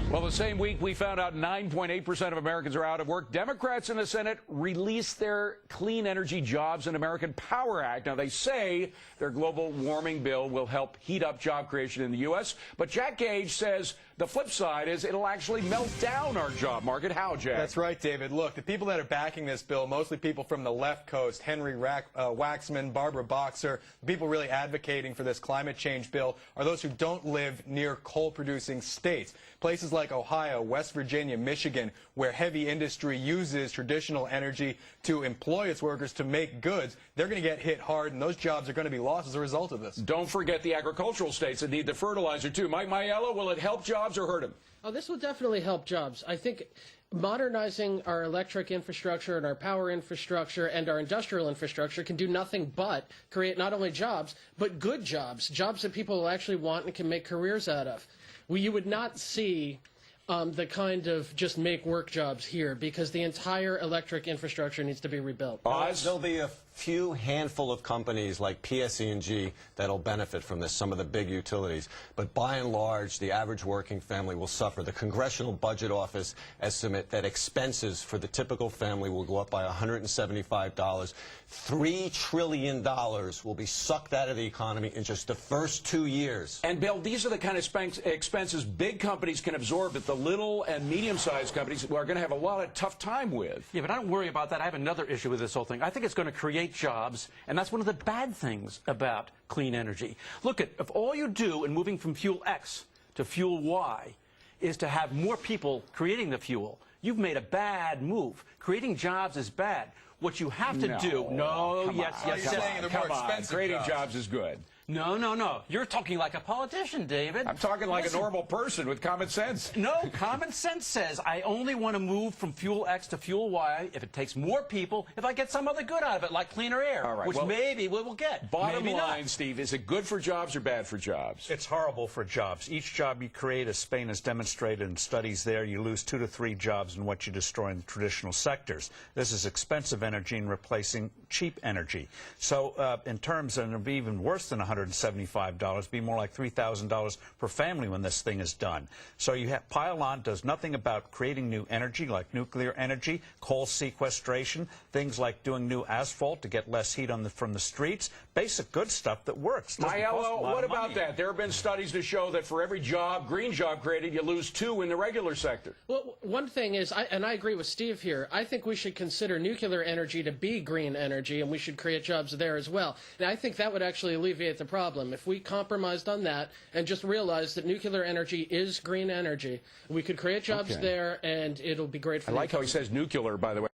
Well, the same week we found out 9.8% of Americans are out of work, Democrats in the Senate released their Clean Energy Jobs and American Power Act. Now, they say their global warming bill will help heat up job creation in the U.S., but Jack Gage says the flip side is it'll actually melt down our job market. How, Jack? That's right, David. Look, the people that are backing this bill, mostly people from the left coast, Henry Waxman, Barbara Boxer, the people really advocating for this climate change bill are those who don't live near coal-producing states. Places like Ohio, West Virginia, Michigan, where heavy industry uses traditional energy to employ its workers to make goods, they're going to get hit hard, and those jobs are going to be lost as a result of this. Don't forget the agricultural states that need the fertilizer, too. Mike Maiello, will it help jobs or hurt them? Oh, this will definitely help jobs. I think modernizing our electric infrastructure and our power infrastructure and our industrial infrastructure can do nothing but create not only jobs, but good jobs, jobs that people will actually want and can make careers out of. You would not see the kind of just make work jobs here because the entire electric infrastructure needs to be rebuilt. There'll be a few handful of companies like PSE&G that'll benefit from this, some of the big utilities. But by and large, the average working family will suffer. The Congressional Budget Office estimate that expenses for the typical family will go up by $175. $3 trillion will be sucked out of the economy in just the first 2 years. And, Bill, these are the kind of expenses big companies can absorb that the little and medium-sized companies are going to have a lot of tough time with. Yeah, but I don't worry about that. I have another issue with this whole thing. I think it's going to create jobs, and that's one of the bad things about clean energy. Look, if all you do in moving from fuel X to fuel Y is to have more people creating the fuel, you've made a bad move. Creating jobs is bad. What you have to do... No, yes, Come on. Creating jobs is good. No. You're talking like a politician, David. I'm talking like a normal person with common sense. No, common sense says I only want to move from fuel X to fuel Y if it takes more people, if I get some other good out of it, like cleaner air, all right, which maybe we will get. Bottom line, not. Steve, is it good for jobs or bad for jobs? It's horrible for jobs. Each job you create, as Spain has demonstrated in studies there, you lose 2 to 3 jobs in what you destroy in the traditional sectors. This is expensive energy and replacing cheap energy. So in terms, and it'll be even worse than $175, be more like $3,000 per family when this thing is done. So you have pile on, does nothing about creating new energy like nuclear energy, coal sequestration, things like doing new asphalt to get less heat from the streets, basic good stuff that works. Maiello, what about that? There have been studies to show that for every green job created, you lose 2 in the regular sector. Well, one thing is, and I agree with Steve here, I think we should consider nuclear energy to be green energy, and we should create jobs there as well. And I think that would actually alleviate the problem. If we compromised on that and just realized that nuclear energy is green energy, we could create jobs there, and it'll be great for I like how he says nuclear, by the way.